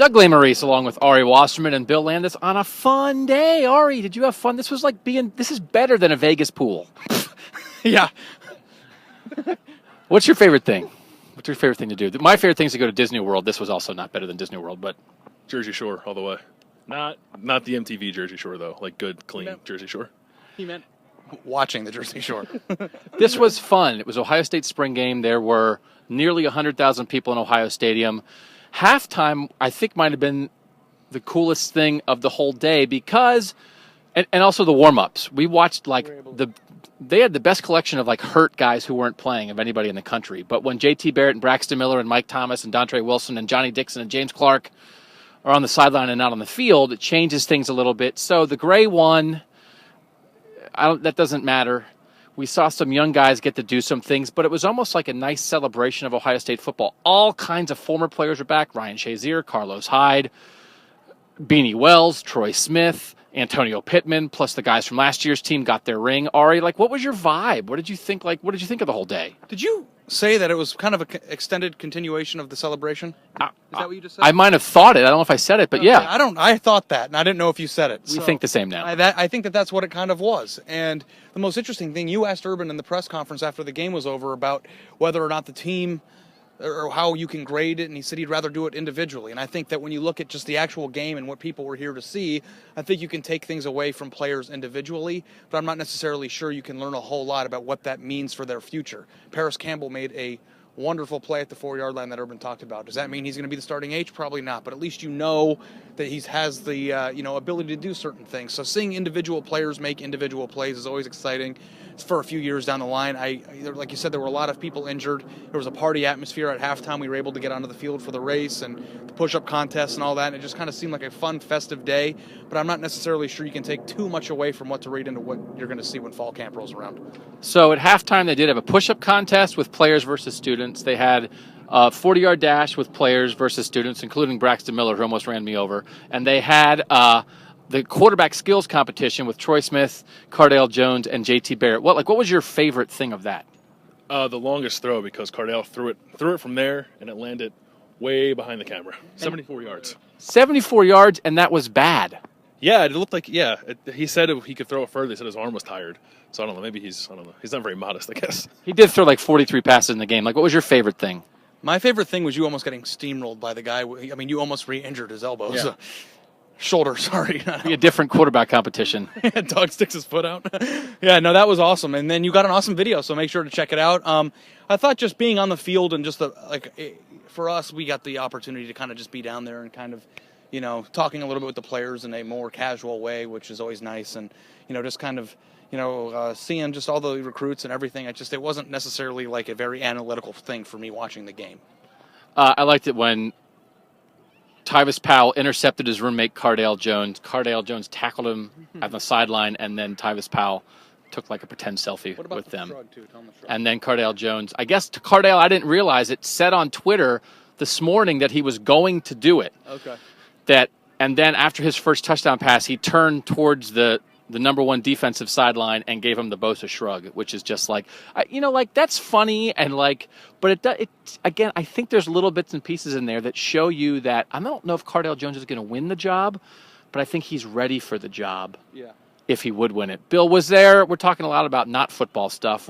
Doug Maurice along with Ari Wasserman and Bill Landis on a fun day. Ari, did you have fun? This is better than a Vegas pool. Yeah. What's your favorite thing? What's your favorite thing to do? My favorite thing is to go to Disney World. This was also not better than Disney World, but Jersey Shore all the way. Not the MTV Jersey Shore, though. Like good, clean Jersey Shore. He meant watching the Jersey Shore. this was fun. It was Ohio State spring game. There were nearly 100,000 people in Ohio Stadium. Halftime, I think, might have been the coolest thing of the whole day because, and also the warm-ups. We watched they had the best collection of hurt guys who weren't playing of anybody in the country. But when J.T. Barrett and Braxton Miller and Mike Thomas and Dontre Wilson and Johnny Dixon and James Clark are on the sideline and not on the field, it changes things a little bit. So the gray won. That doesn't matter. We saw some young guys get to do some things, but it was almost like a nice celebration of Ohio State football. All kinds of former players are back. Ryan Shazier, Carlos Hyde, Beanie Wells, Troy Smith, Antonio Pittman, plus the guys from last year's team got their ring. Ari, what was your vibe? What did you think? What did you think of the whole day? Did you say that it was kind of an extended continuation of the celebration? Is that what you just said? I might have thought it. I don't know if I said it, but yeah. I thought that, and I didn't know if you said it. We think the same now. I think that's what it kind of was. And the most interesting thing, you asked Urban in the press conference after the game was over about whether or not the team or how you can grade it, and he said he'd rather do it individually. And I think that when you look at just the actual game and what people were here to see, I think you can take things away from players individually, but I'm not necessarily sure you can learn a whole lot about what that means for their future. Paris Campbell made a wonderful play at the 4-yard line that Urban talked about. Does that mean he's going to be the starting H? Probably not, but at least you know that he has the ability to do certain things. So seeing individual players make individual plays is always exciting. For a few years down the line, like you said, there were a lot of people injured. There was a party atmosphere at halftime. We were able to get onto the field for the race and the push-up contest and all that, and it just kind of seemed like a fun, festive day. But I'm not necessarily sure you can take too much away from what to read into what you're going to see when fall camp rolls around. So at halftime, they did have a push-up contest with players versus students. They had a 40-yard dash with players versus students, including Braxton Miller, who almost ran me over. And they had the quarterback skills competition with Troy Smith, Cardale Jones, and J.T. Barrett. What was your favorite thing of that? The longest throw, because Cardale threw it from there, and it landed way behind the camera. 74 yards. 74 yards, and that was bad. Yeah, it looked like, he said he could throw it further. He said his arm was tired. So I don't know, maybe he's not very modest, I guess. He did throw 43 passes in the game. What was your favorite thing? My favorite thing was you almost getting steamrolled by the guy. I mean, you almost re-injured his elbow. Yeah. So. Shoulder, sorry. A different quarterback competition. Doug sticks his foot out. Yeah, no, that was awesome. And then you got an awesome video, so make sure to check it out. I thought just being on the field and just for us, we got the opportunity to kind of just be down there and kind of, talking a little bit with the players in a more casual way, which is always nice. And, just kind of, seeing just all the recruits and everything. It wasn't necessarily like a very analytical thing for me watching the game. I liked it when Tyvis Powell intercepted his roommate Cardale Jones. Cardale Jones tackled him at the sideline, and then Tyvis Powell took a pretend selfie with them. Shrug too? Tell him the shrug. And then Cardale Jones, I guess to Cardale, I didn't realize it, said on Twitter this morning that he was going to do it. Okay. And then after his first touchdown pass, he turned towards the number one defensive sideline and gave him the Bosa shrug, which is just that's funny and but it again, I think there's little bits and pieces in there that show you that I don't know if Cardale Jones is going to win the job, but I think he's ready for the job. Yeah. If he would win it. Bill was there. We're talking a lot about not football stuff.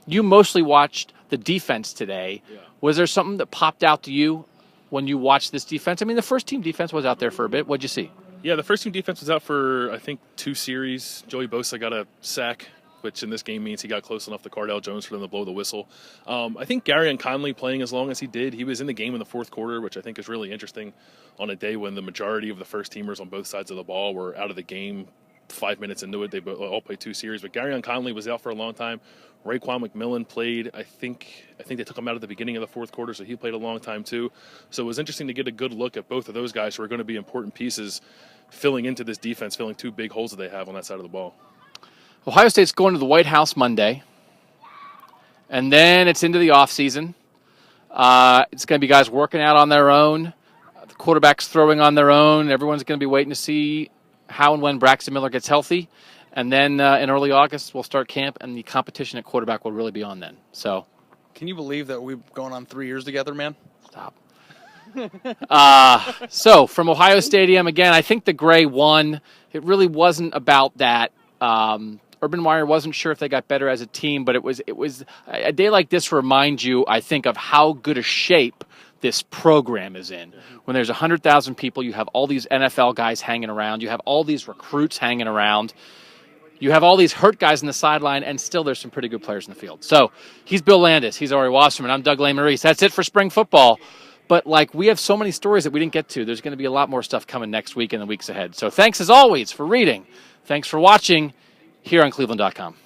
You mostly watched the defense today. Yeah. Was there something that popped out to you when you watched this defense? I mean, the first team defense was out there for a bit. What'd you see? Yeah, the first team defense was out for, I think, 2 series. Joey Bosa got a sack, which in this game means he got close enough to Cardale Jones for them to blow the whistle. I think Gary and Conley playing as long as he did, he was in the game in the fourth quarter, which I think is really interesting on a day when the majority of the first teamers on both sides of the ball were out of the game 5 minutes into it. They all played 2 series, but Gary and Conley was out for a long time. Raekwon McMillan played, I think they took him out at the beginning of the fourth quarter, so he played a long time too. So it was interesting to get a good look at both of those guys who are going to be important pieces filling into this defense, filling 2 big holes that they have on that side of the ball. Ohio State's going to the White House Monday, and then it's into the offseason. It's going to be guys working out on their own, the quarterbacks throwing on their own. Everyone's going to be waiting to see how and when Braxton Miller gets healthy. And then in early August, we'll start camp, and the competition at quarterback will really be on then. So, can you believe that we've gone on 3 years together, man? Stop. So from Ohio Stadium, again, I think the Gray won. It really wasn't about that. Urban Meyer wasn't sure if they got better as a team, but it was a day like this reminds you, I think, of how good a shape this program is in. When there's 100,000 people, you have all these NFL guys hanging around, you have all these recruits hanging around, you have all these hurt guys in the sideline, and still there's some pretty good players in the field. So he's Bill Landis, he's Ari Wasserman, I'm Doug Lane-Maurice. That's it for spring football. But we have so many stories that we didn't get to. There's going to be a lot more stuff coming next week and the weeks ahead. So thanks as always for reading. Thanks for watching here on cleveland.com.